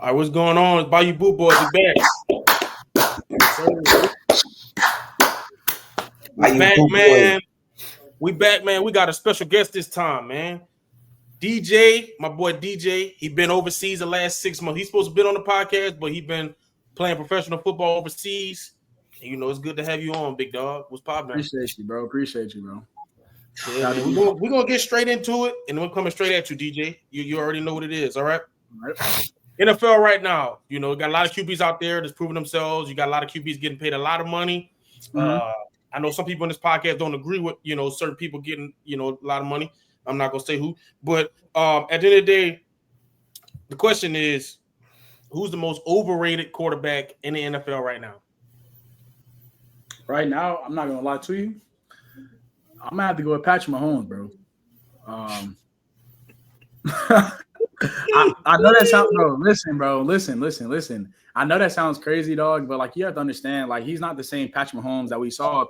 All right, what's going on? Bayou Boo Boys, we back. We back, man. We back, man. We got a special guest this time, man. DJ, my boy DJ. He been overseas the last 6 months. He's supposed to be on the podcast, but he been playing professional football overseas. And, you know, it's good to have you on, big dog. What's poppin'? Appreciate you, bro. Yeah, man. We're gonna get straight into it, and we're coming straight at you, DJ. You already know what it is, all right? NFL right now, you know, got a lot of QBs out there that's proving themselves. You got a lot of QBs getting paid a lot of money. I know some people in this podcast don't agree with, you know, certain people getting, you know, a lot of money. I'm not gonna say who, but at the end of the day, the question is, who's the most overrated quarterback in the NFL right now? Right now, I'm not gonna lie to you. I'm gonna have to go with Patrick Mahomes, bro. I know that sounds, bro. Listen. I know that sounds crazy, dog, but like you have to understand, like he's not the same Patrick Mahomes that we saw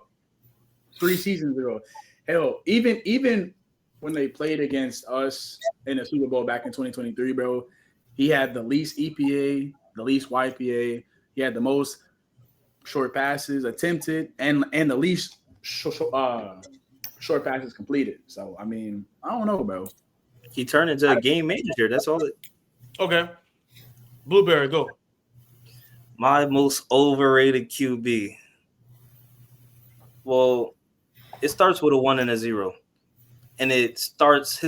3 seasons ago. Hell, even when they played against us in the Super Bowl back in 2023, bro, he had the least EPA, the least YPA. He had the most short passes attempted, and the least short passes completed. So I mean, I don't know, bro. He turned into a game manager. That's all. Okay, Blueberry, go. My most overrated QB. Well, it starts with a 1 and a 0, and his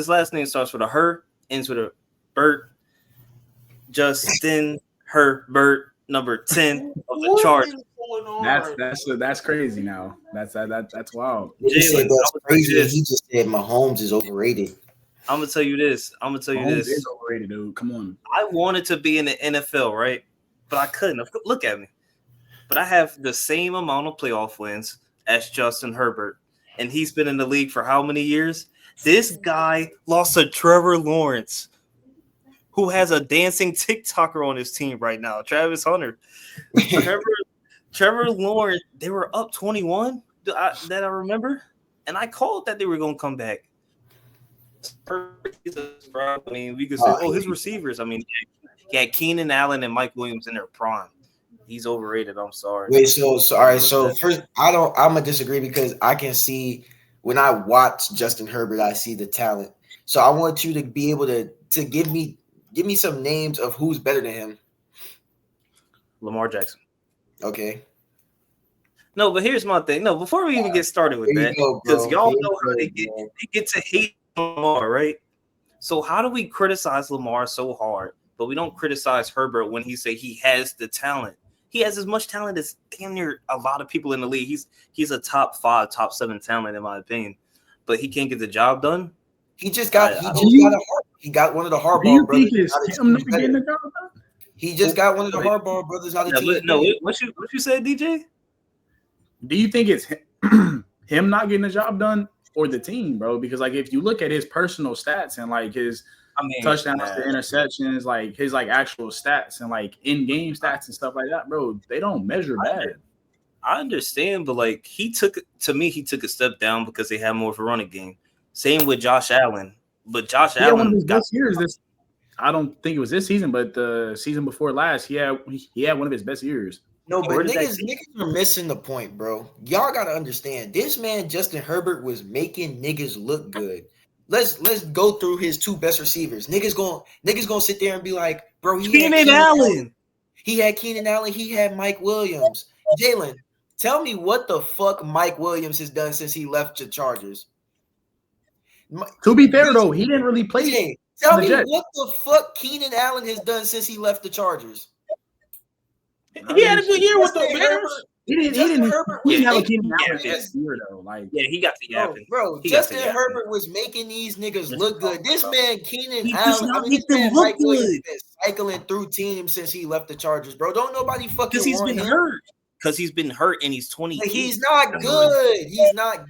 last name starts with a Her, ends with a Bert. Justin Herbert, number 10 of the Chargers. That's crazy. Now that's wild. Jalen, that's crazy. He just said Mahomes is overrated. I'm gonna tell you this. Mahomes is overrated, dude. Come on. I wanted to be in the NFL, right? But I couldn't. Look at me. But I have the same amount of playoff wins as Justin Herbert, and he's been in the league for how many years? This guy lost to Trevor Lawrence, who has a dancing TikToker on his team right now, Travis Hunter. Trevor Lawrence, they were up 21 that I remember, and I called that they were going to come back. I mean, we could say, his receivers. I mean, he had Keenan Allen and Mike Williams in their prime. He's overrated. I'm sorry. Wait, so all right. So first, I'm gonna disagree because I can see when I watch Justin Herbert, I see the talent. So I want you to be able to give me some names of who's better than him. Lamar Jackson. Okay. No, but here's my thing. No, before we even get started with that, because y'all know how they get to hate Lamar, right? So how do we criticize Lamar so hard, but we don't criticize Herbert when he say he has the talent? He has as much talent as damn near a lot of people in the league. He's a top 5, top 7 talent in my opinion, but he can't get the job done. He got one of the Harbaugh brothers. He just got one of the Harbaugh brothers out of the team. No, what you said, DJ? Do you think it's him not getting the job done or the team, bro? Because like if you look at his personal stats and like his touchdowns to interceptions, like his like actual stats and like in-game stats and stuff like that, bro, they don't measure bad. I understand, but like he took a step down because they had more of a running game. Same with Josh Allen, but Josh Allen one of his best years. I don't think it was this season, but the season before last, he had one of his best years. No, but niggas are missing the point, bro. Y'all gotta understand. This man, Justin Herbert, was making niggas look good. Let's go through his 2 best receivers. Niggas gonna sit there and be like, bro, Keenan Allen. He had Keenan Allen. He had Mike Williams. Jalen, tell me what the fuck Mike Williams has done since he left the Chargers. To be fair, though, he didn't really play. Tell me what the fuck Keenan Allen has done since he left the Chargers. He had a good year with the Bears. He didn't have a Keenan Allen this year, though. Like, yeah, he got the yapping. Bro, Justin Herbert was making these niggas look good. This man, Keenan Allen, Mike Williams, been cycling through teams since he left the Chargers, bro. Don't nobody fucking because he's been hurt. Because he's been hurt and he's 20. He's not good. He's not.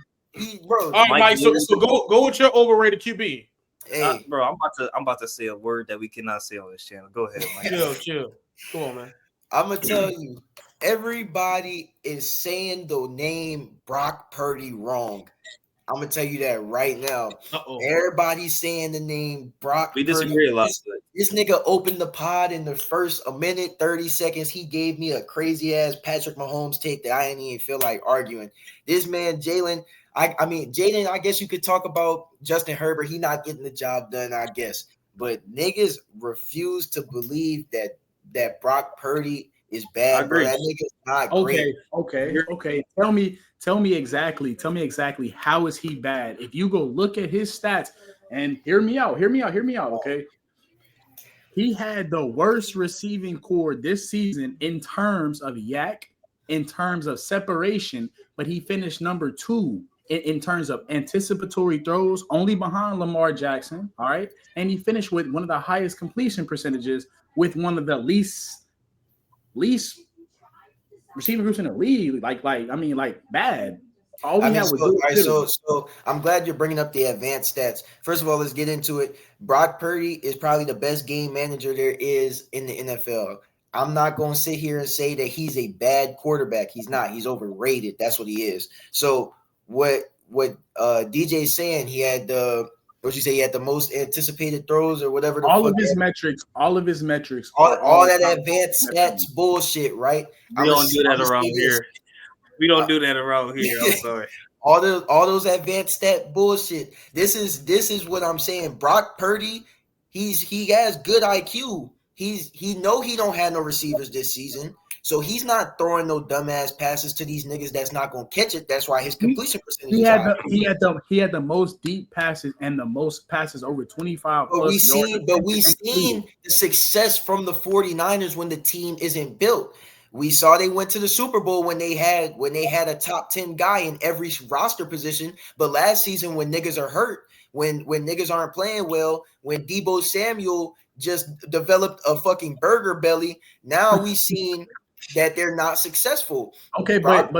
Bro. All right, Mike. So go with your overrated QB. Hey, bro, I'm about to say a word that we cannot say on this channel. Go ahead, Mike. Chill. Come on, man. I'm gonna tell you, everybody is saying the name Brock Purdy wrong. I'm gonna tell you that right now. Everybody's saying the name Brock. We disagree a lot. This nigga opened the pod in the first a minute 30 seconds. He gave me a crazy ass Patrick Mahomes take that I didn't even feel like arguing. This man, Jalen. I mean, Jaden, I guess you could talk about Justin Herbert. He not getting the job done, I guess. But niggas refuse to believe that Brock Purdy is bad, bro. That nigga's not great. Okay. Tell me exactly how is he bad? If you go look at his stats and hear me out, okay? He had the worst receiving core this season in terms of yak, in terms of separation, but he finished number 2 in terms of anticipatory throws, only behind Lamar Jackson. All right. And he finished with one of the highest completion percentages with one of the least receiving groups in the league. Like bad. All we had was so I'm glad you're bringing up the advanced stats. First of all, let's get into it. Brock Purdy is probably the best game manager there is in the NFL. I'm not going to sit here and say that he's a bad quarterback. He's not. He's overrated. That's what he is. So what DJ's saying, he had the he had the most anticipated throws or whatever. All of his metrics. All that advanced stats bullshit, right? We don't do that around here. We don't do that around here. I'm sorry. All those advanced stat bullshit. This is what I'm saying. Brock Purdy, he has good IQ. He don't have no receivers this season, so he's not throwing no dumbass passes to these niggas that's not gonna catch it. That's why his completion percentage. He had the most deep passes and the most passes over 25. But we've seen the success from the 49ers when the team isn't built. We saw they went to the Super Bowl when they had a top 10 guy in every roster position. But last season, when niggas are hurt, when niggas aren't playing well, when Deebo Samuel just developed a fucking burger belly, now we seen that they're not successful. Okay, but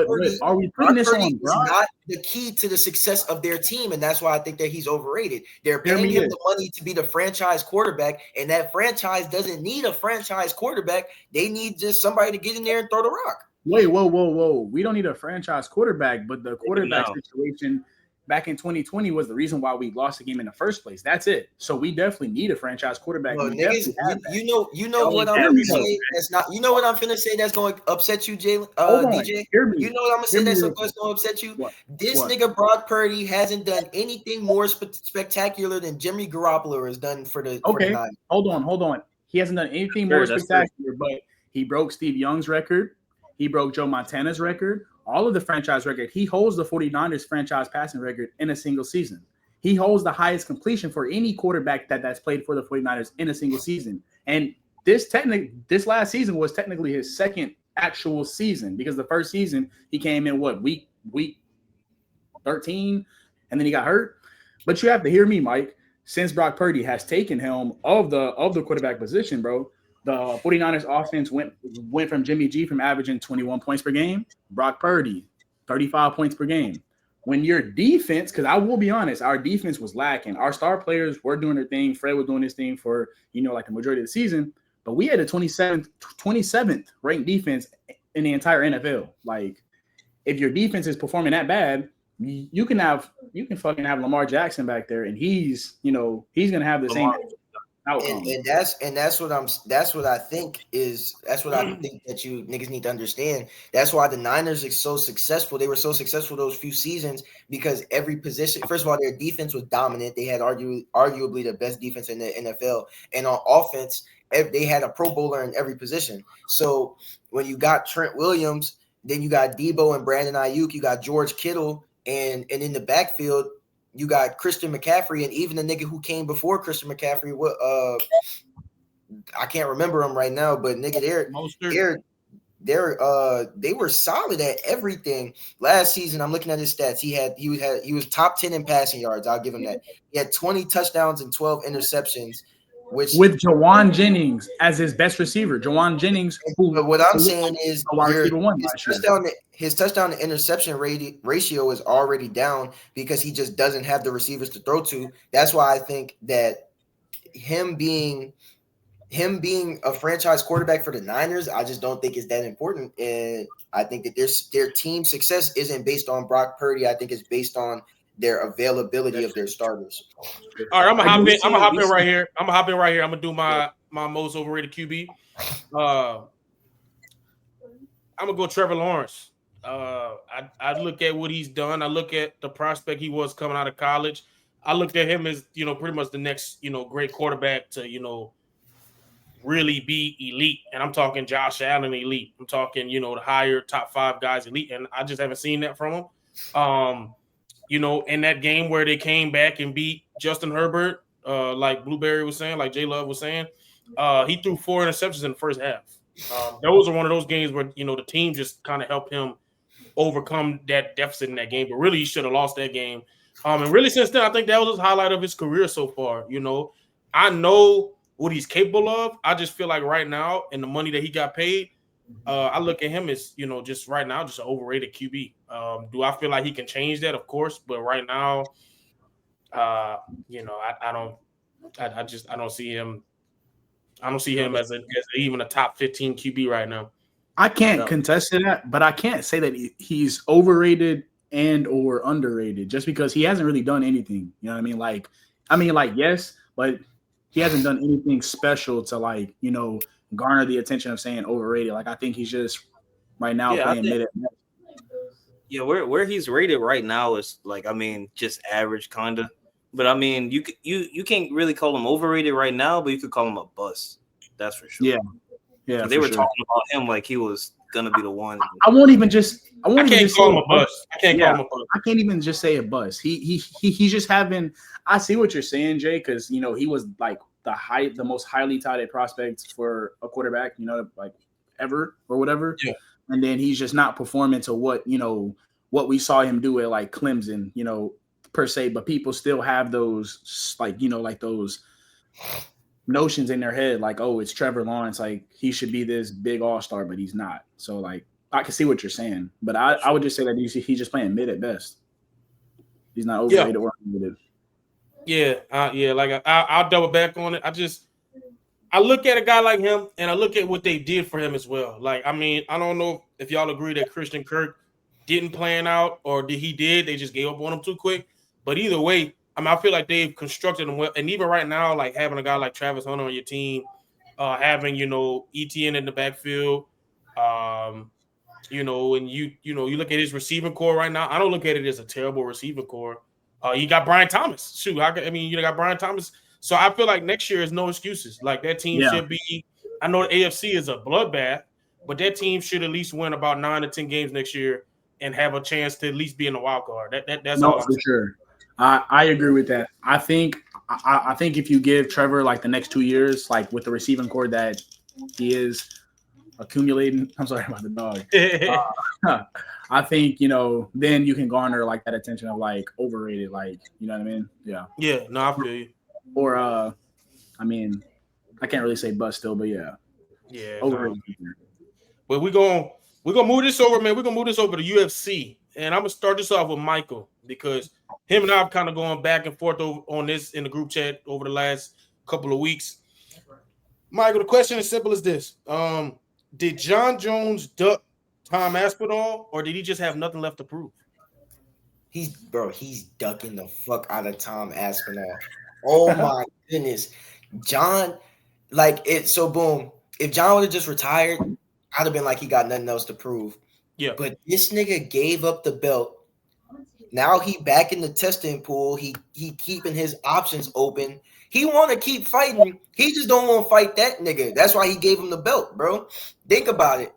are we putting this on Brock? Not the key to the success of their team, and that's why I think that he's overrated. They're paying him the money to be the franchise quarterback, and that franchise doesn't need a franchise quarterback. They need just somebody to get in there and throw the rock. Wait, whoa. We don't need a franchise quarterback, but the quarterback situation back in 2020 was the reason why we lost the game in the first place. That's it. So we definitely need a franchise quarterback. Well, niggas, you know what I'm gonna say. That's not. You know what I'm finna say. That's going to upset you, DJ. You know what I'm gonna say. That's going to upset you. What? This nigga Brock Purdy hasn't done anything more spectacular than Jimmy Garoppolo has done for the. Okay, for the hold on. He hasn't done anything more spectacular, but he broke Steve Young's record. He broke Joe Montana's record. All of the franchise record. He holds the 49ers franchise passing record in a single season. He holds the highest completion for any quarterback that's played for the 49ers in a single season. And this last season was technically his second actual season, because the first season he came in week 13 and then he got hurt. But you have to hear me, Mike. Since Brock Purdy has taken helm of the quarterback position, bro, the 49ers offense went from Jimmy G from averaging 21 points per game, Brock Purdy, 35 points per game. When your defense, because I will be honest, our defense was lacking. Our star players were doing their thing. Fred was doing his thing for, like the majority of the season. But we had a 27th ranked defense in the entire NFL. Like, if your defense is performing that bad, you can fucking have Lamar Jackson back there, and he's gonna have the same outcome. And that's what I think that you niggas need to understand. That's why the Niners are so successful. They were so successful those few seasons because every position. First of all, their defense was dominant. They had arguably the best defense in the NFL, and on offense, they had a Pro Bowler in every position. So when you got Trent Williams, then you got Debo and Brandon Ayuk, you got George Kittle, and in the backfield, you got Christian McCaffrey, and even the nigga who came before Christian McCaffrey. I can't remember him right now, but nigga, they were solid at everything. Last season, I'm looking at his stats. He was top 10 in passing yards. I'll give him that. He had 20 touchdowns and 12 interceptions. With Jawan Jennings as his best receiver. Jawan Jennings. What I'm saying is his touchdown to interception ratio is already down because he just doesn't have the receivers to throw to. That's why I think that him being a franchise quarterback for the Niners, I just don't think is that important. And I think that their team success isn't based on Brock Purdy. I think it's based on their availability of their starters. All right, I'm gonna hop in right here. I'm gonna do my most overrated QB. I'm gonna go Trevor Lawrence. I look at what he's done. I look at the prospect he was coming out of college. I looked at him as pretty much the next great quarterback to really be elite. And I'm talking Josh Allen elite. I'm talking the higher top 5 guys elite. And I just haven't seen that from him. In that game where they came back and beat Justin Herbert, like Blueberry was saying, like J Love was saying, he threw 4 interceptions in the first half. Those are one of those games where the team just kind of helped him overcome that deficit in that game. But really, he should have lost that game. And really, since then, I think that was the highlight of his career so far. I know what he's capable of. I just feel like right now, and the money that he got paid, I look at him as just right now, just an overrated QB. Do I feel like he can change that? Of course, but right now, I don't see him. I don't see him as even a top 15 QB right now. I can't contest to that, but I can't say that he's overrated and or underrated just because he hasn't really done anything. You know what I mean? Like, yes, but he hasn't done anything special to garner the attention of saying overrated. Like, I think he's just right now playing mid. Yeah, where he's rated right now is just average kind of. But I mean, you can't really call him overrated right now, but you could call him a bust. That's for sure. Yeah. They were talking about him like he was gonna be the one. I can't call him a bust. I can't even just say a bust. He's just having. I see what you're saying, Jay, because he was like the most highly touted prospect for a quarterback, ever or whatever. Yeah. And then he's just not performing to what we saw him do at like Clemson, per se, but people still have those those notions in their head, like, oh, it's Trevor Lawrence, like he should be this big all-star, but he's not. So I can see what you're saying, but I would just say that he's just playing mid at best. He's not overrated or underrated. I'll double back on it. I look at a guy like him, and I look at what they did for him as well. Like, I mean, I don't know if y'all agree that Christian Kirk didn't plan out, or he did. They just gave up on him too quick. But either way, I feel like they've constructed him well. And even right now, like having a guy like Travis Hunter on your team, having ETN in the backfield, and you look at his receiving core right now. I don't look at it as a terrible receiving core. You got Brian Thomas. You got Brian Thomas. So I feel like next year is no excuses. Like that team should be. I know the AFC is a bloodbath, but that team should at least win about 9 to 10 games next year and have a chance to at least be in the wild card. That's all. For sure. I agree with that. I think if you give Trevor like the next 2 years, like with the receiving core that he is accumulating, I'm sorry about the dog. I think then you can garner like that attention of like overrated, like what I mean? Yeah. Yeah. No, I feel you. Or I can't really say bust still, but yeah. Overrated. But we're gonna move this over, man. We're gonna move this over to UFC, and I'm gonna start this off with Michael because him and I have kind of going back and forth on this in the group chat over the last couple of weeks. Michael, the question is simple as this: did Jon Jones duck Tom Aspinall, or did he just have nothing left to prove? He's ducking the fuck out of Tom Aspinall. Oh my goodness, Jon, so boom. If Jon would have just retired, I'd have been like he got nothing else to prove. Yeah, but this nigga gave up the belt. Now he back in the testing pool. He keeping his options open. He want to keep fighting. He just don't want to fight that nigga. That's why he gave him the belt, bro. Think about it.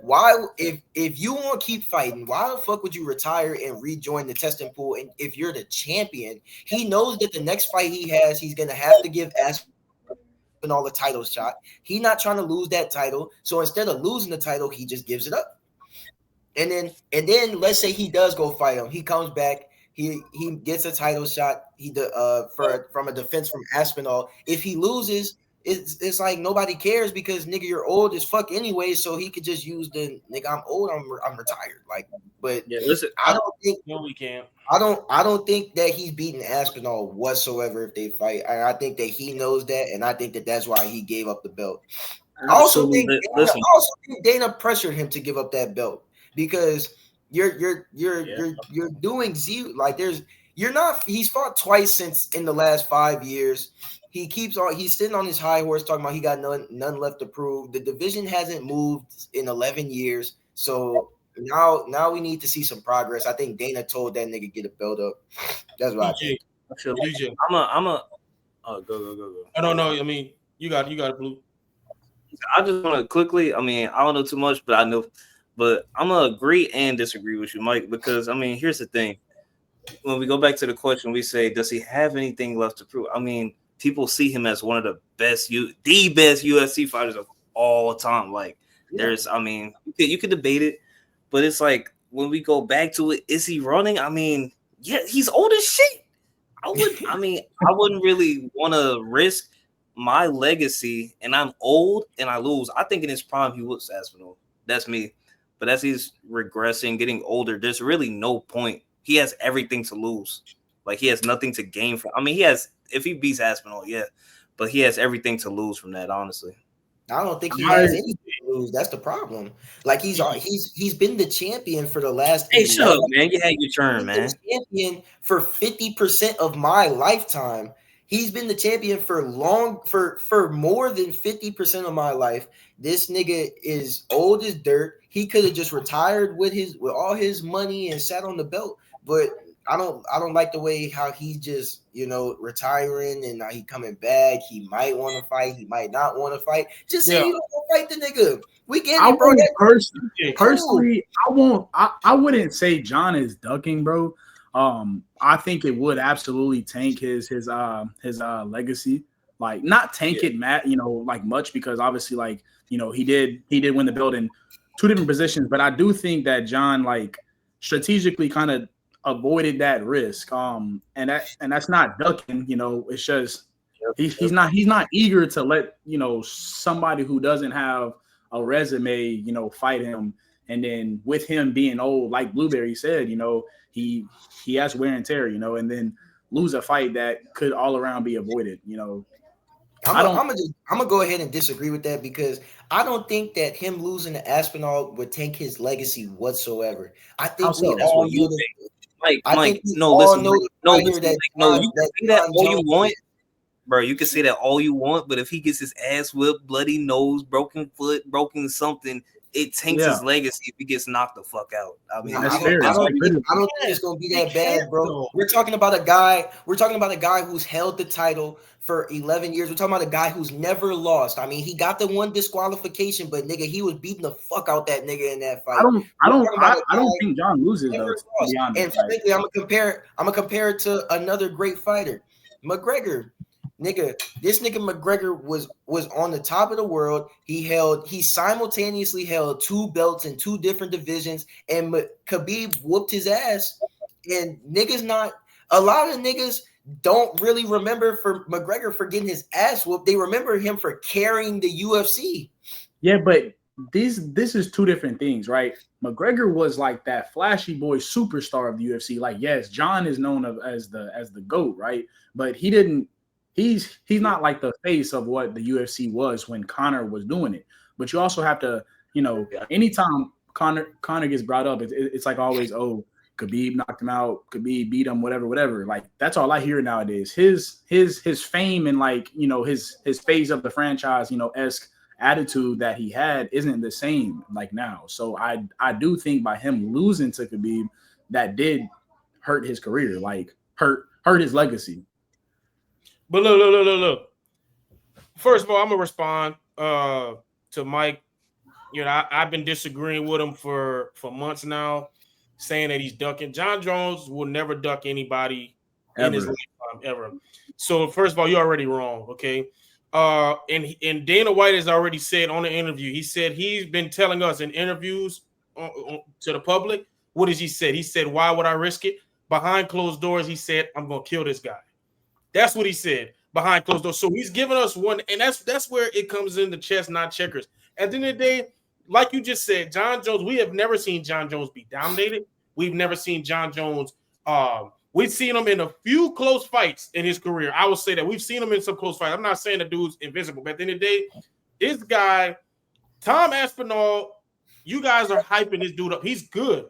Why, if you want to keep fighting, why the fuck would you retire and rejoin the testing pool? And if you're the champion, he knows that the next fight he has, he's gonna have to give Aspinall the title shot. He's not trying to lose that title, so instead of losing the title, he just gives it up. And then let's say he does go fight him. He comes back. He gets a title shot. From a defense from Aspinall. If he loses, it's like nobody cares because nigga, you're old as fuck anyway. So he could just use the nigga. I'm old. I'm retired. Like, but yeah, listen, I don't think we can't. I don't think that he's beating Aspinall whatsoever if they fight. I think that he knows that, and I think that that's why he gave up the belt. I also think Dana pressured him to give up that belt because you're doing zero. Like You're not. He's fought twice since in the last 5 years. He keeps on. He's sitting on his high horse talking about he got none left to prove. The division hasn't moved in 11 years. So now we need to see some progress. I think Dana told that nigga get a belt up. That's what I think. I'm a. Oh, go. I don't know. I mean, you got it, Blue. I just want to quickly. I mean, I don't know too much, but I know. But I'm gonna agree and disagree with you, Mike, because I mean, here's the thing. When we go back to the question, we say, does he have anything left to prove? I mean, people see him as one of the best UFC fighters of all time. Like, there's, I mean, you could debate it, but it's like when we go back to it, is he running? I mean, yeah, he's old as shit. I wouldn't really want to risk my legacy, and I'm old and I lose. I think in his prime he was Aspinall. That's me. But as he's regressing, getting older, there's really no point. He has everything to lose. Like, he has nothing to gain from. I mean, he has, if he beats Aspinall, yeah, but he has everything to lose from that, honestly. I don't think he has anything to lose. That's the problem. Like, he's been the champion for the last. Hey, shut up, man! You had your turn, man. Champion for 50% of my lifetime. He's been the champion for more than 50% of my life. This nigga is old as dirt. He could have just retired with all his money and sat on the belt. But I don't like the way how he's just, retiring and now he coming back. He might want to fight. He might not want to fight. Just say you don't want to fight the nigga. We get it, bro. Personally, I wouldn't say Jon is ducking, bro. I think it would absolutely tank his legacy. Like, not tank it, Matt, like much, because obviously, like, he did win the belt in 2 different positions, but I do think that Jon, like, strategically kind of avoided that risk. And that's not ducking, it's just he's not eager to let, somebody who doesn't have a resume, fight him. And then with him being old, like Blueberry said, he has wear and tear, and then lose a fight that could all around be avoided, I'm gonna go ahead and disagree with that, because I don't think that him losing to Aspinall would tank his legacy whatsoever. I think we all know that. Mike, listen. You can say that all you want, bro. You can say that all you want, but if he gets his ass whipped, bloody nose, broken foot, broken something, it tanks his legacy if he gets knocked the fuck out. I mean, I don't think it's gonna be that bad, bro. We're talking about a guy who's held the title for 11 years. We're talking about a guy who's never lost. I mean, he got the one disqualification, but nigga, he was beating the fuck out that nigga in that fight. I don't think Jon loses though. And frankly, I'm gonna compare it to another great fighter, McGregor. Nigga, this nigga McGregor was on the top of the world. He simultaneously held 2 belts in 2 different divisions, and Khabib whooped his ass. And a lot of niggas don't really remember for McGregor for getting his ass whooped. They remember him for carrying the UFC. Yeah, but this is 2 different things, right? McGregor was like that flashy boy superstar of the UFC. Like, yes, Jon is known as the GOAT, right? But he's not like the face of what the UFC was when Conor was doing it. But you also have to, anytime Conor gets brought up, it's like always, oh, Khabib knocked him out, Khabib beat him, whatever. Like, that's all I hear nowadays. His fame and, like, his phase of the franchise, esque attitude that he had isn't the same like now. So I do think by him losing to Khabib, that did hurt his career, like hurt his legacy. But look. First of all, I'm gonna respond to Mike. I've been disagreeing with him for months now, saying that he's ducking. Jon Jones will never duck anybody in his lifetime ever. So first of all, you're already wrong, okay? And Dana White has already said on the interview, he said he's been telling us in interviews to the public. What has he said? He said, why would I risk it? Behind closed doors, he said, I'm gonna kill this guy. That's what he said behind closed doors. So he's giving us one, and that's where it comes in the chess, not checkers. At the end of the day, like you just said, Jon Jones, we have never seen Jon Jones be dominated. We've never seen Jon Jones. We've seen him in a few close fights in his career. I will say that we've seen him in some close fights. I'm not saying the dude's invisible, but at the end of the day, this guy, Tom Aspinall, you guys are hyping this dude up. He's good.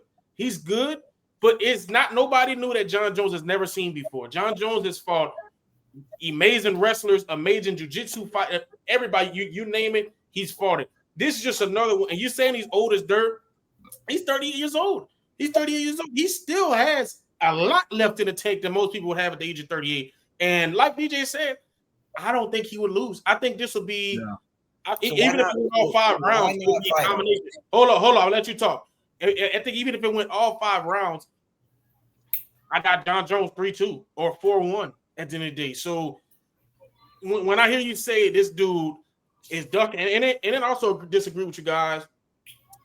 But it's not. Nobody knew that Jon Jones has never seen before. Jon Jones has fought amazing wrestlers, amazing jiu-jitsu fight. Everybody, you name it, he's fought it. This is just another one. And you're saying he's old as dirt. He's 38 years old. He's 38 years old. He still has a lot left in the tank that most people would have at the age of 38. And like DJ said, I don't think he would lose. I think this would be even if it went all 5 rounds, it would be a combination. Hold on, I'll let you talk. I think even if it went all 5 rounds, I got Jon Jones 3-2 or 4-1 at the end of the day. So when I hear you say this dude is ducking, and then also disagree with you guys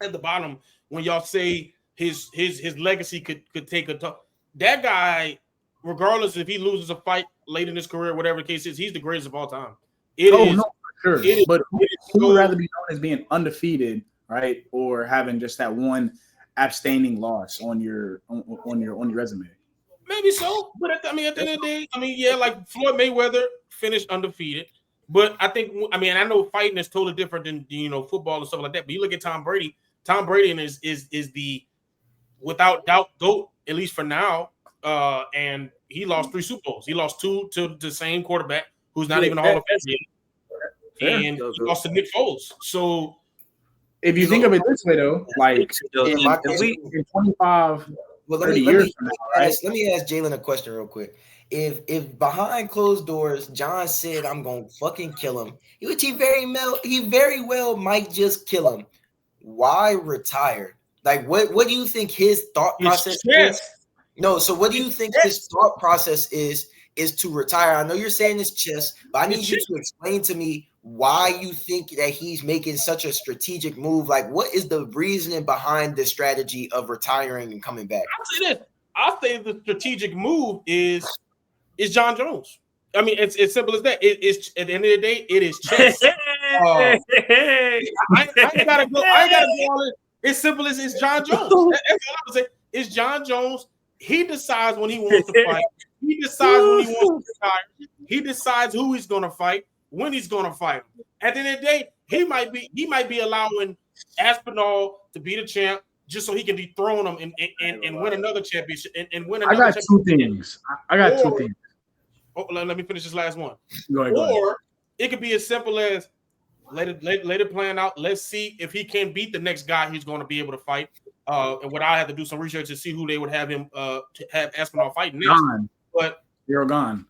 at the bottom when y'all say his legacy could take a tough. That guy, regardless if he loses a fight late in his career, whatever the case is, he's the greatest of all time. No, for sure. But who would rather be known as being undefeated, right, or having just that one abstaining loss on your resume? Maybe so, but at the end of the day, yeah, like Floyd Mayweather finished undefeated. But I think, I know fighting is totally different than football and stuff like that. But you look at Tom Brady. Tom Brady is the without doubt GOAT, at least for now. And he lost 3 Super Bowls. He lost 2 to the same quarterback who's not even a Hall of Fame yet. And he lost to Nick Foles. So if you think of it this way, though, like in 25, well, 30 years from now, right? Let me ask Jalen a question real quick. If behind closed doors, John said, "I'm gonna fucking kill him," he very well might just kill him. Why retire? Like, what do you think his thought process is? No, so what do you think his thought process is to retire? I know you're saying it's chess, but I need you to explain to me why you think that he's making such a strategic move. Like, what is the reasoning behind the strategy of retiring and coming back? I'll say this. I'll say the strategic move is Jon Jones. It's as simple as that. It's at the end of the day, it is chess. I ain't gotta go on it. It's simple as it's Jon Jones. That's all I would say. It's Jon Jones. He decides when he wants to fight. He decides when he wants to retire. He decides who he's going to fight, when he's going to fight. At the end of the day, he might be allowing Aspinall to be the champ just so he can dethrone him and win another championship and win another. I got 2 things. I got 2 things. Oh, let me finish this last one. Go ahead. Or it could be as simple as let it plan out. Let's see if he can beat the next guy he's going to be able to fight. And what I had to do some research to see who they would have him to have Aspinall fight next. Gone. But Cyril Gane.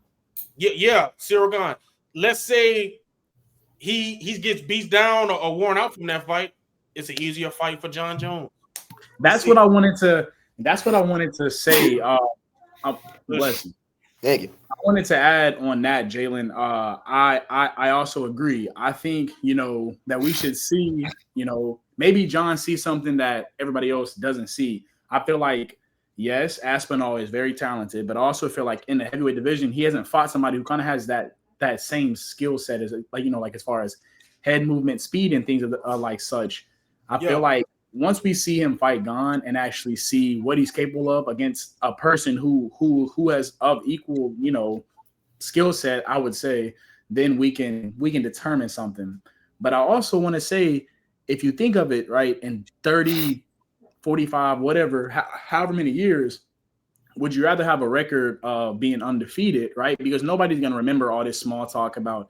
Yeah, Cyril Gane. Let's say he gets beat down or worn out from that fight. It's an easier fight for Jon Jones. That's what I wanted to say. Bless you. Thank you. I wanted to add on that, Jalen. I also agree. I think that we should see. Maybe John sees something that everybody else doesn't see. I feel like, yes, Aspinall is very talented, but I also feel like in the heavyweight division, he hasn't fought somebody who kind of has that same skill set as like as far as head movement, speed, and things of like such. I feel like once we see him fight Gane and actually see what he's capable of against a person who has of equal skill set, I would say, then we can determine something. But I also want to say, if you think of it, right, in 30, 45, whatever, however many years, would you rather have a record of being undefeated, right? Because nobody's going to remember all this small talk about,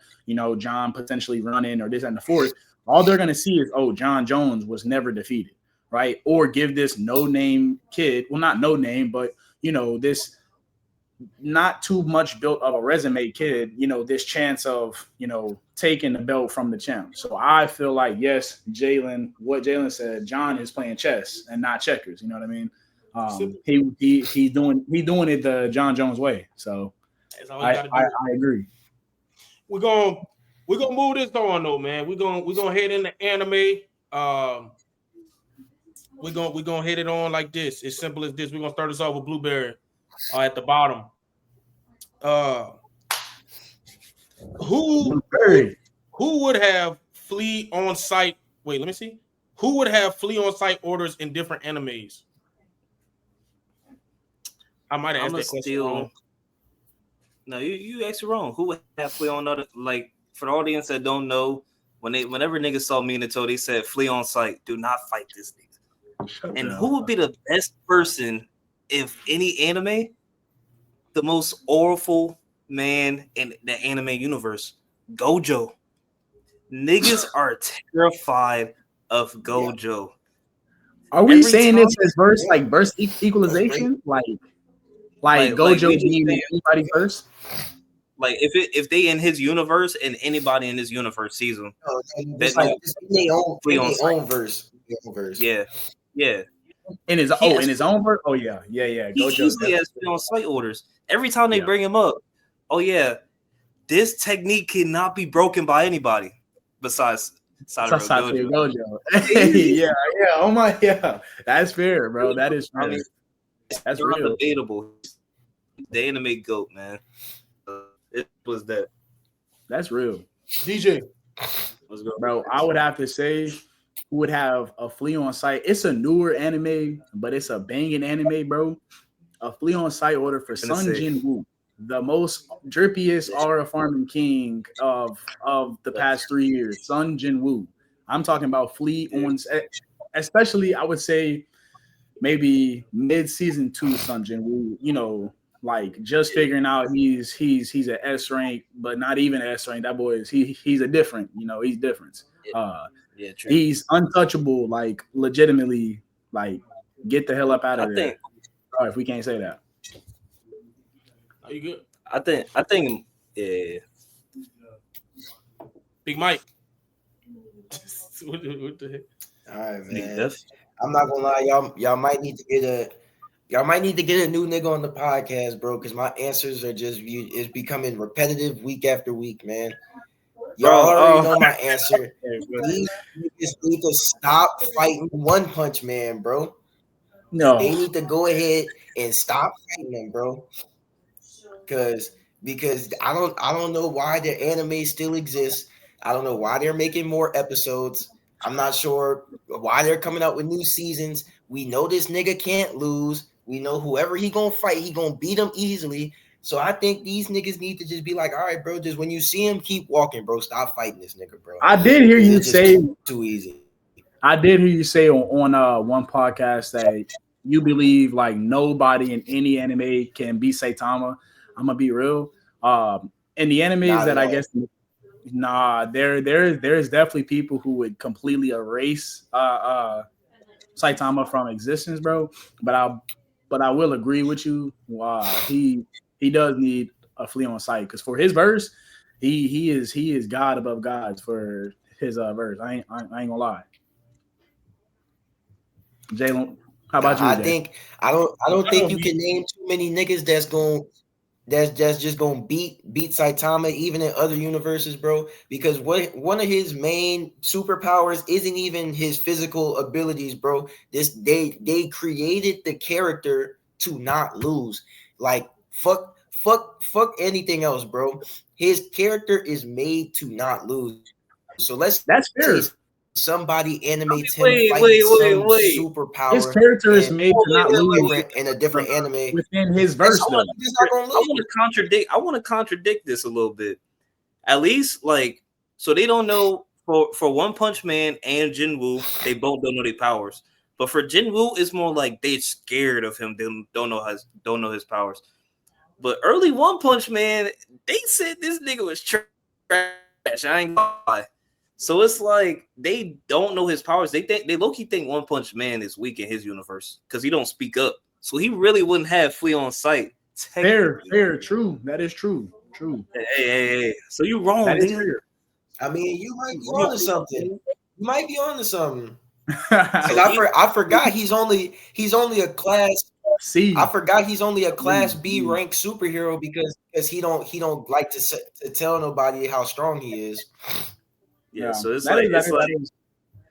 John potentially running or this and the fourth. All they're going to see is, oh, Jon Jones was never defeated, right? Or give this no-name kid, well, not no-name, but, this not too much built of a resume kid, this chance of, taking the belt from the champ. So I feel like, yes, what Jalen said, John is playing chess and not checkers. You know what I mean? He's doing it the Jon Jones way. So I agree. We're gonna move this on though, man. We're gonna head into anime. We're gonna hit it on like this. It's simple as this. We're gonna start this off with Blueberry at the bottom. Who would have flea on site? Wait, let me see. Who would have flea on site orders in different animes? I might have asked that question wrong. No, you asked it wrong. Who would have flea on other, like, for the audience that don't know, whenever niggas saw me in the toe, they said flea on site. Do not fight this nigga. And who would be the best person if any anime, the most awful man in the anime universe, Gojo. Niggas are terrified of Gojo. Are we Every saying time- this as verse equalization? Like Gojo we just being saying- anybody verse? Like if they in his universe and anybody in his universe sees him, It's like in their own verse. yeah. In his own verse? Oh yeah. He Gojo easily has on site orders. Every time they bring him up, oh yeah, this technique cannot be broken by anybody besides Satoru Gojo. yeah. Oh my, yeah. That's fair, bro. That is fair. I mean, that's real. Debatable. The anime GOAT, man. It was that. That's real. DJ. Let's go. Bro, I would have to say who would have a flea on site. It's a newer anime, but it's a banging anime, bro. A flea on site order for Sun Jin-woo, the most drippiest aura farming king of the past 3 years. Sun Jin-woo. I'm talking about flea on, especially I would say maybe mid-season 2 Sun Jin-woo, you know, like just figuring out he's an S rank, but not even an S rank. That boy is he's a different, you know, he's different. True. He's untouchable, like legitimately, like get the hell up out of there. Sorry if we can't say that. Are you good? I think yeah. Big Mike. what the heck? All right, man. I'm not gonna lie, y'all might need to get a new nigga on the podcast, bro, because my answers are it's becoming repetitive week after week, man. Y'all already know my answer. These niggas need to stop fighting One Punch Man, bro. No, they need to go ahead and stop fighting them, bro. Because I don't know why their anime still exists. I don't know why they're making more episodes. I'm not sure why they're coming out with new seasons. We know this nigga can't lose. We know whoever he gonna fight, he gonna beat him easily. So I think these niggas need to just be like, all right, bro, just when you see him, keep walking, bro. Stop fighting this nigga, bro. I did hear you say too easy. I did hear you say on one podcast that you believe like nobody in any anime can beat Saitama. I'm gonna be real. In the animes that I guess, there's definitely people who would completely erase Saitama from existence, bro. But I will agree with you. He does need a flea on sight because for his verse, he is God above gods for his verse. I ain't gonna lie. Jalen, how about you? Jay? I don't think you can name too many niggas that's just gonna beat Saitama even in other universes, bro. Because one of his main superpowers isn't even his physical abilities, bro. They created the character to not lose. Like fuck anything else, bro. His character is made to not lose. So that's fair. Somebody animates him fighting some superpower. His character is made to not lose in a different anime within his verse. I want to contradict this a little bit. At least, like, so they don't know for One Punch Man and Jinwoo, they both don't know their powers. But for Jinwoo, it's more like they're scared of him. They don't know his powers. But early One Punch Man, they said this nigga was trash. I ain't gonna lie. So it's like they don't know his powers. They low-key think One Punch Man is weak in his universe because he don't speak up. So he really wouldn't have flea on sight. Fair, true. That is true. Hey. So you wrong. That is fair. I mean, you might be on to something. You might be on to something. I forgot he's only a class C. I forgot he's only a class B ranked superhero because he don't like to tell nobody how strong he is. Yeah, so it's like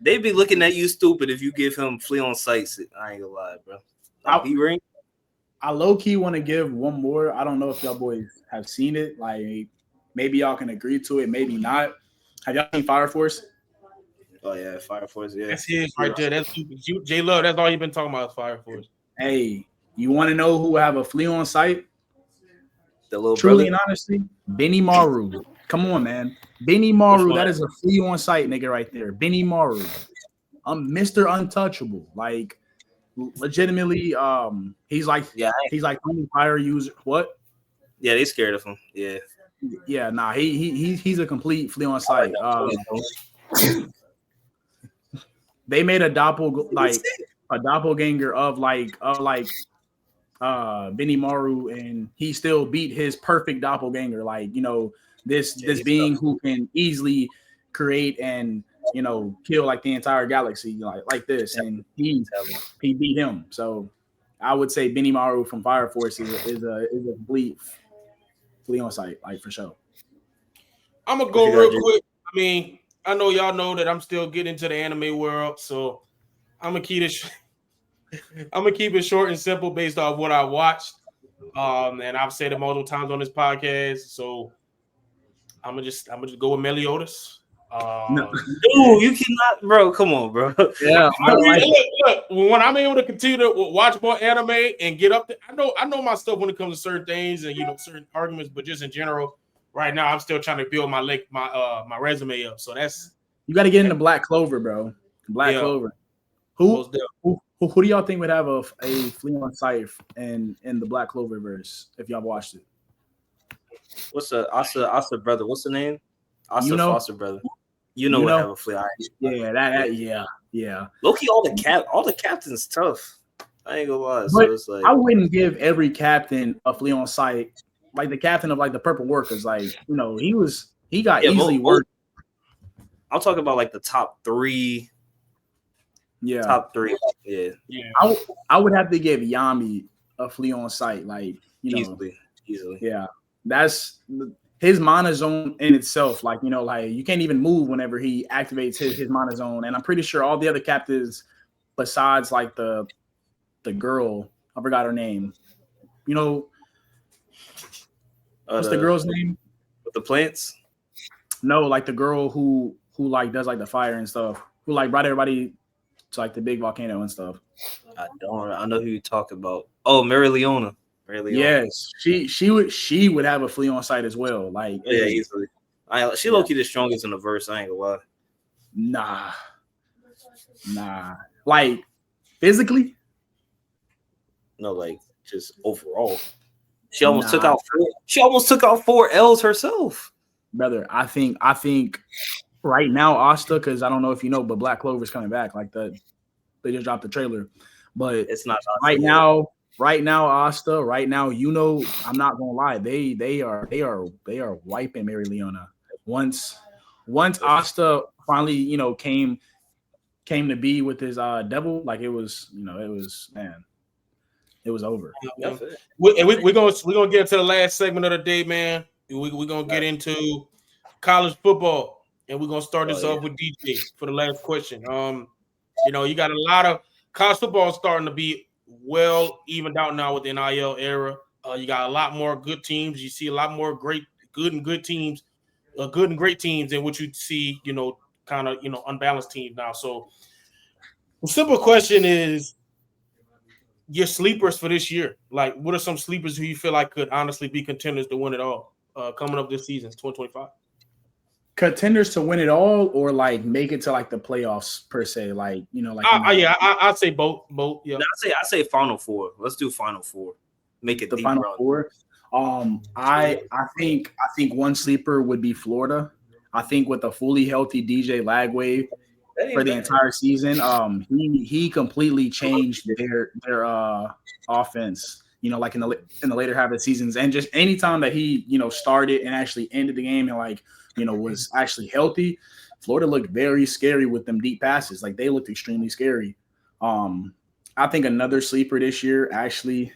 they be looking at you stupid if you give him flea on sights. I ain't gonna lie, bro. I low key want to give one more. I don't know if y'all boys have seen it. Like maybe y'all can agree to it, maybe not. Have y'all seen Fire Force? Oh yeah, Fire Force. Yeah, that's his right there. That's J Love. That's all you've been talking about. Is Fire Force. Hey, you want to know who have a flea on sight? The little truly brother? And honestly, Benny Maru. Come on, man. Benny Maru, that is a flea on sight nigga right there. Benny Maru. I'm Mr. Untouchable. Like, legitimately, he's like only fire user. What? Yeah, they scared of him. Yeah, nah, he's a complete flea on sight. They made a doppelganger of Benny Maru, and he still beat his perfect doppelganger. Like, this being tough, who can easily create and kill like the entire galaxy like this, and he beat him. So I would say Benny Maru from Fire Force is a complete flea on sight, like for sure. I'm gonna go real quick. I mean, I know y'all know that I'm still getting into the anime world, so I'm gonna keep it short and simple based off what I watched. And I've said it multiple times on this podcast, so I'm gonna just go with Meliodas. No, you cannot, bro. Come on, bro. Yeah, look, when I'm able to continue to watch more anime and get up, I know my stuff when it comes to certain things and certain arguments, but just in general, right now I'm still trying to build my resume up. So that's you got to get into Black Clover, bro. Black Clover. Who do y'all think would have a flea on sight in the Black Clover verse if y'all watched it? What's the Asa brother? What's the name? Asa Foster brother. Would have a flea. Yeah. Low-key, all the captains tough. I ain't gonna lie. But so it's like, I wouldn't give every captain a flea on sight. Like the captain of like the Purple Workers, like he got easily worked. I'm talking about like the top 3. Yeah, top 3. Yeah. I would have to give Yami a flea on sight, like easily. Yeah, that's his mana zone in itself. Like like you can't even move whenever he activates his mana zone. And I'm pretty sure all the other captives, besides like the girl, I forgot her name. What's the girl's name? With the plants? No, like the girl who like does like the fire and stuff. Who like brought everybody to like the big volcano and stuff. I know who you talk about. Oh, Mary Leona. Yes, she would have a flea on sight as well. Like easily. She low-key the strongest in the verse. I ain't gonna lie. Nah. Like physically? No, like just overall. She almost took out 4. She almost took out 4 L's herself. Brother, I think right now Asta, because I don't know if you know, but Black Clover's coming back. Like they just dropped the trailer. But it's not Asta right now, Asta, right now, I'm not gonna lie, they are wiping Mary Leona. Once Asta finally, came to be with his devil, like it was over. We're gonna get into the last segment of the day, man. We're gonna get into college football, and we're gonna start this off with DJ for the last question. You got a lot of college football starting to be well evened out now with the NIL era. You got a lot more good teams. You see a lot more good and great teams than what you see, kind of unbalanced teams now. So the simple question is your sleepers for this year. Like, what are some sleepers who you feel like could honestly be contenders to win it all coming up this season, 2025? Contenders to win it all, or like make it to like the playoffs per se, like I'd say both. Yeah, I say Final Four. Let's do Final Four. Make it the deep Final run. Four. I think one sleeper would be Florida. I think with a fully healthy DJ Lagway for the entire season, he completely changed their offense. Like in the later half of the seasons, and just anytime that he started and actually ended the game and like was actually healthy, Florida looked very scary with them deep passes. Like they looked extremely scary. I think another sleeper this year actually.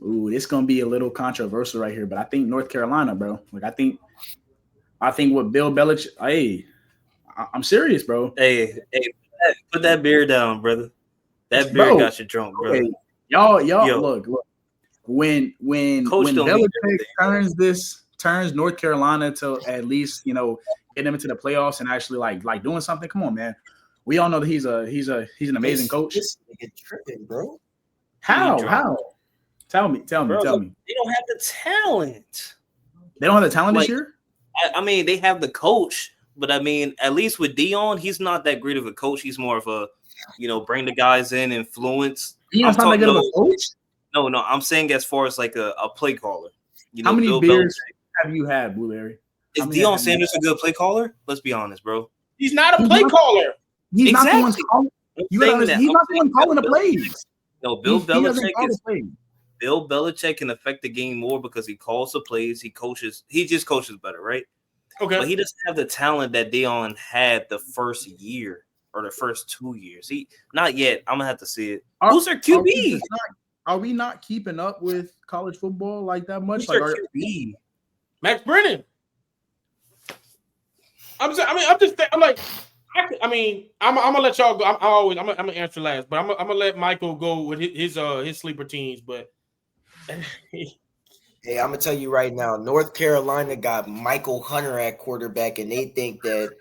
It's gonna be a little controversial right here, but I think North Carolina, bro. Like I think with Bill Belichick. Hey, I'm serious, bro. Hey, put that beer down, brother. That beer got you drunk, bro. Hey, y'all, look. When Belichick turns North Carolina to at least get them into the playoffs and actually like doing something. Come on, man. We all know that he's an amazing coach. This nigga tripping, bro. How? Tell me. They don't have the talent. They don't have the talent this year? I mean, they have the coach, But I mean, at least with Dion, he's not that great of a coach. He's more of a, bring the guys in, influence. Dion's not that good of a coach? No, I'm saying as far as like a play caller. How many beers have you had, Blueberry? Is Deion Sanders a good play caller? Let's be honest, bro. He's not a play caller. He's not the one calling. He's not the one calling the plays. No, Bill Belichick can affect the game more because he calls the plays. He just coaches better, right? Okay. But he doesn't have the talent that Deion had the first year or the first 2 years. Not yet. I'm gonna have to see it. Who's their QB? Are we not keeping up with college football like that much? Who's their QB? Max Brennan. I'm gonna let y'all go. I'm gonna answer last, but I'm gonna let Michael go with his sleeper teams. But hey, I'm gonna tell you right now, North Carolina got Michael Hunter at quarterback, and they think that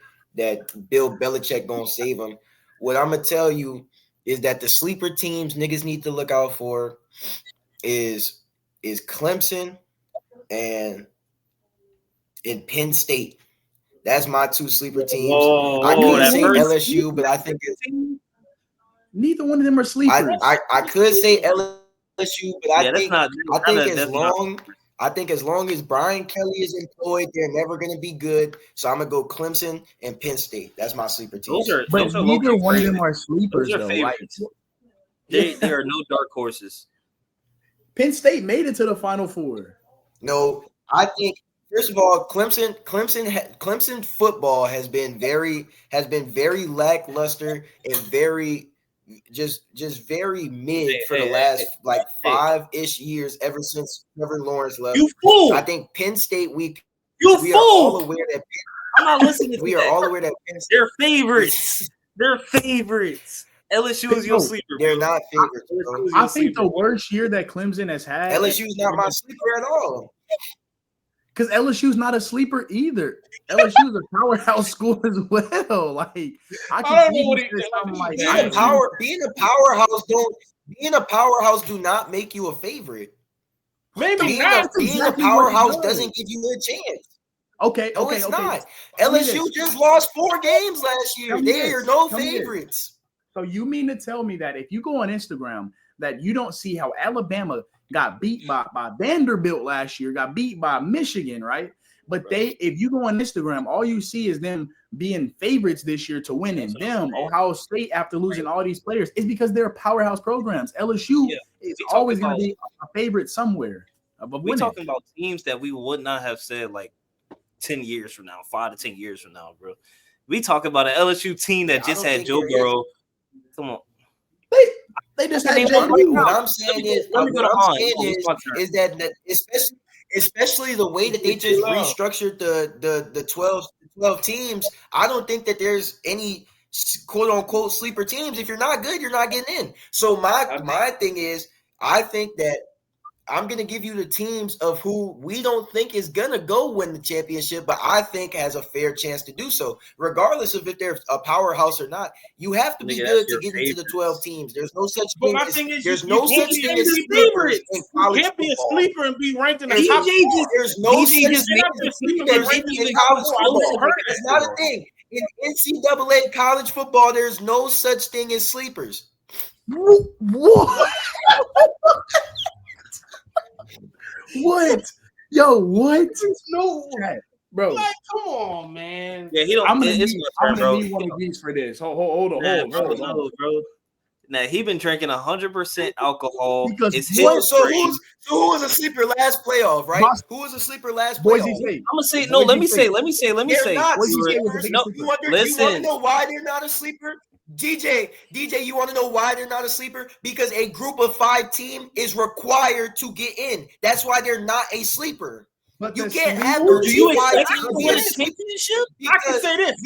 Bill Belichick gonna save him. What I'm gonna tell you is that the sleeper teams niggas need to look out for is Clemson and Penn State. That's my 2 sleeper teams. I could say LSU, but I think neither one of them are sleepers. I could say LSU, but I think as long as Brian Kelly is employed, they're never going to be good. So I'm going to go Clemson and Penn State. That's my sleeper team. But neither one of them are sleepers, though. There are no dark horses. Penn State made it to the Final Four. No, I think first of all, Clemson football has been very lackluster and very just very mid for the last 5-ish years ever since Trevor Lawrence left. You fool! I think Penn State we are all aware that I'm not listening. We are all aware that Penn State, they're favorites. They're favorites. LSU is your sleeper. They're not favorites. I think the worst year that Clemson has had. LSU is not my sleeper at all. Because LSU's not a sleeper either. LSU is a powerhouse school as well. Like I don't know what being a powerhouse do not make you a favorite. Maybe being a powerhouse doesn't give you a chance. Okay, it's not. LSU just lost 4 games last year. They are no favorites. So you mean to tell me that if you go on Instagram, that you don't see how Alabama got beat by Vanderbilt last year, got beat by Michigan, right? But if you go on Instagram, all you see is them being favorites this year to win in them. Ohio State, after losing all these players, is because they're powerhouse programs. LSU is always going to be a favorite somewhere. We're talking about teams that we would not have said like 10 years from now, 5 to 10 years from now, bro. We talk about an LSU team that just had Joe Burrow. Come on. They just had What I'm saying is that especially the way that they just restructured the 12 teams, I don't think that there's any quote unquote sleeper teams. If you're not good, you're not getting in. So my thing is, I think that I'm going to give you the teams of who we don't think is going to go win the championship, but I think has a fair chance to do so. Regardless of if they're a powerhouse or not, you have to be good to get into the 12 teams. There's no such thing as sleepers in college football. You can't be a sleeper and be ranked in the top 4. There's no such thing as sleepers in college football. It's not a thing. In NCAA college football, there's no such thing as sleepers. What? What? Yo, what? No, bro. Like, come on, man. Yeah, he don't. I'm gonna need one of these for this. Hold on, bro. Now he been drinking 100% alcohol. Who was a sleeper last playoff, right? Who was a sleeper last playoff? I'm gonna say no. Let me say. Not you want to know why they're not a sleeper? DJ, you want to know why they're not a sleeper? Because a group of 5 team is required to get in. That's why they're not a sleeper. But you can't have do you expect to win a championship? I can say this.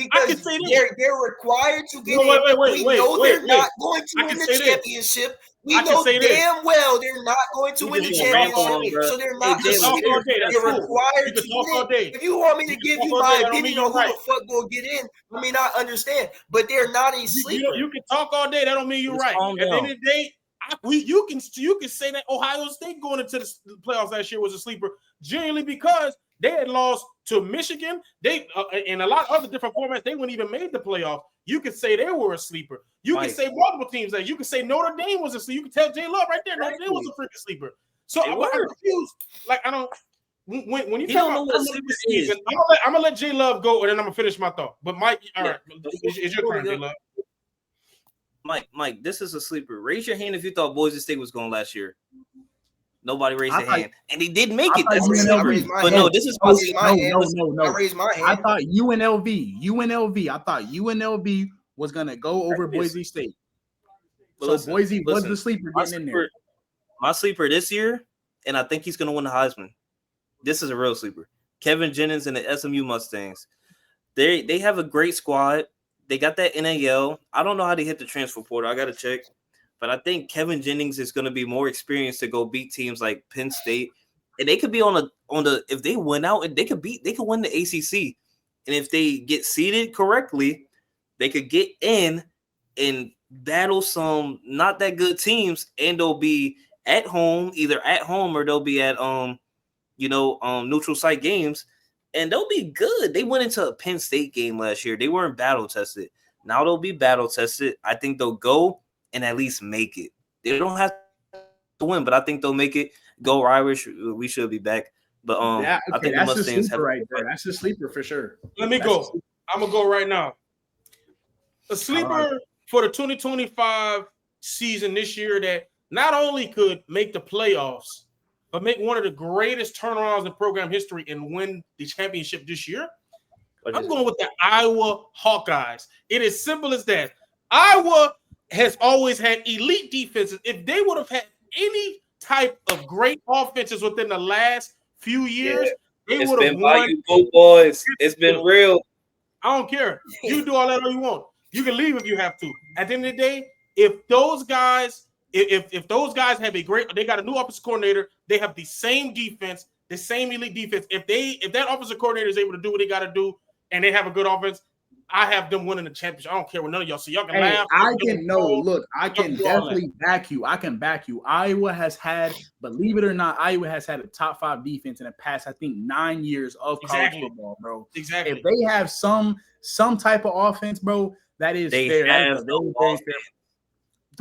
They're required to get in. They're not going to win the championship. We know damn well they're not going to win the championship. So they're not a sleeper. They're required to get in. If you want me to give you my opinion on who the fuck will get in, I understand. But they're not a sleeper. You can talk all day. That don't mean you're right. At the end of the day, you can say that Ohio State going into the playoffs last year was a sleeper, genuinely because They had lost to Michigan. They in a lot of other different formats, they wouldn't even made the playoff. You could say they were a sleeper. You could say multiple teams that you could say Notre Dame was a sleeper. You could tell J Love right there, Notre Dame was a freaking sleeper. So I'm confused. Like I don't. When you talk about the season, I'm gonna let J Love go, and then I'm gonna finish my thought. But Mike, all right, it's your turn, J Love. Mike, this is a sleeper. Raise your hand if you thought Boise State was going last year. Nobody raised their hand, and they did make it. That's a sleeper. But no, this is my no. I raised my hand. I thought UNLV. I thought UNLV was gonna go over Boise State. So Boise was the sleeper getting in there. My sleeper this year, and I think he's gonna win the Heisman. This is a real sleeper. Kevin Jennings and the SMU Mustangs. They have a great squad. They got that NAL. I don't know how they hit the transfer portal. I gotta check. But I think Kevin Jennings is going to be more experienced to go beat teams like Penn State, and they could be on the if they win out, and they could win the ACC, and if they get seeded correctly, they could get in and battle some not that good teams, and they'll be at home, either at home or they'll be at neutral site games, and they'll be good. They went into a Penn State game last year. They weren't battle tested. Now they'll be battle tested. I think they'll go and at least make it. They don't have to win, but I think they'll make it. Go Irish. We should be back. But I think that's the Mustangs have right there. That's the sleeper for sure. Let me go. I'm gonna go right now. A sleeper for the 2025 season this year that not only could make the playoffs, but make one of the greatest turnarounds in program history and win the championship this year. I'm going with the Iowa Hawkeyes. It is simple as that. Iowa has always had elite defenses. If they would have had any type of great offenses within the last few years, they would have won. Boys. It's been real. I don't care. You do all that all you want. You can leave if you have to. At the end of the day, if those guys, if those guys have they got a new offensive coordinator, they have the same defense, the same elite defense. If that offensive coordinator is able to do what they got to do, and they have a good offense, I have them winning the championship. I don't care what none of y'all say. Y'all can laugh. I can definitely back you. I can back you. Iowa has had, believe it or not, Iowa has had a top 5 defense in the past, I think, 9 years of college football, bro. Exactly. If they have some type of offense, bro, that is fair. Have no offense.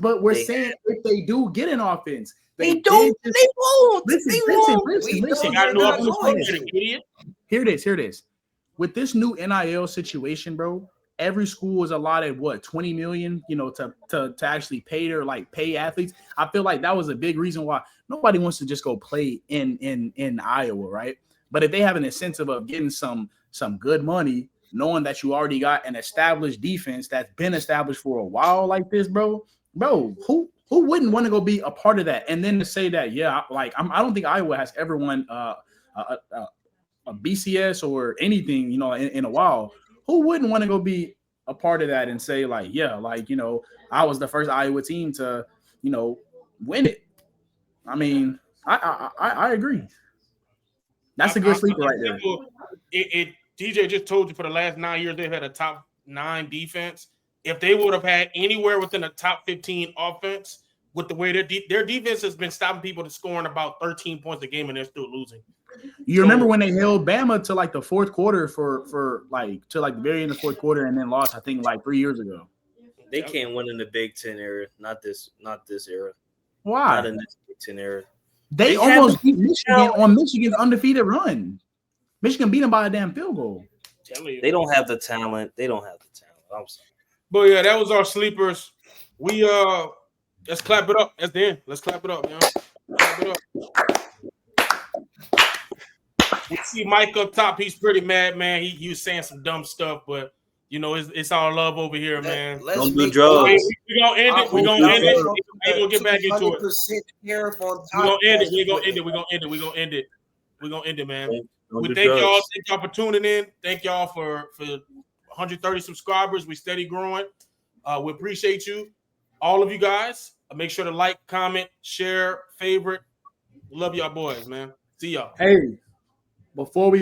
But we're saying if they do get an offense, they won't. Listen. Here it is. With this new NIL situation, bro, every school is allotted $20 million, to actually pay athletes. I feel like that was a big reason why nobody wants to just go play in Iowa, right? But if they have an incentive of getting some good money, knowing that you already got an established defense that's been established for a while like this, bro, who wouldn't want to go be a part of that? And then to say that, I don't think Iowa has ever won a BCS or anything, in a while. Who wouldn't want to go be a part of that and say I was the first Iowa team to, win it. I mean, I agree. That's a good sleeper right there. DJ just told you for the last 9 years they've had a top 9 defense. If they would have had anywhere within a top 15 offense, with the way their defense has been stopping people to scoring about 13 points a game, and they're still losing. You remember when they held Bama to the fourth quarter for the very end of the fourth quarter, and then lost, I think, 3 years ago. They can't win in the Big Ten era. Not this era. Why? Not in this Big Ten era. They almost beat Michigan on Michigan's undefeated run. Michigan beat them by a damn field goal. They don't have the talent. I'm sorry. But yeah, that was our sleepers. We let's clap it up. That's the end. Let's clap it up, man. Clap it up. We see Mike up top. He's pretty mad, man. He was saying some dumb stuff, but it's all love over here, man. Don't do drugs. We're gonna end it. We're gonna end it. We're gonna get back into it. We're gonna end it, man. We thank y'all. Thank y'all for tuning in. Thank y'all for 130 subscribers. We steady growing. We appreciate you. All of you guys, make sure to like, comment, share, favorite. Love y'all boys, man. See y'all. Hey, before we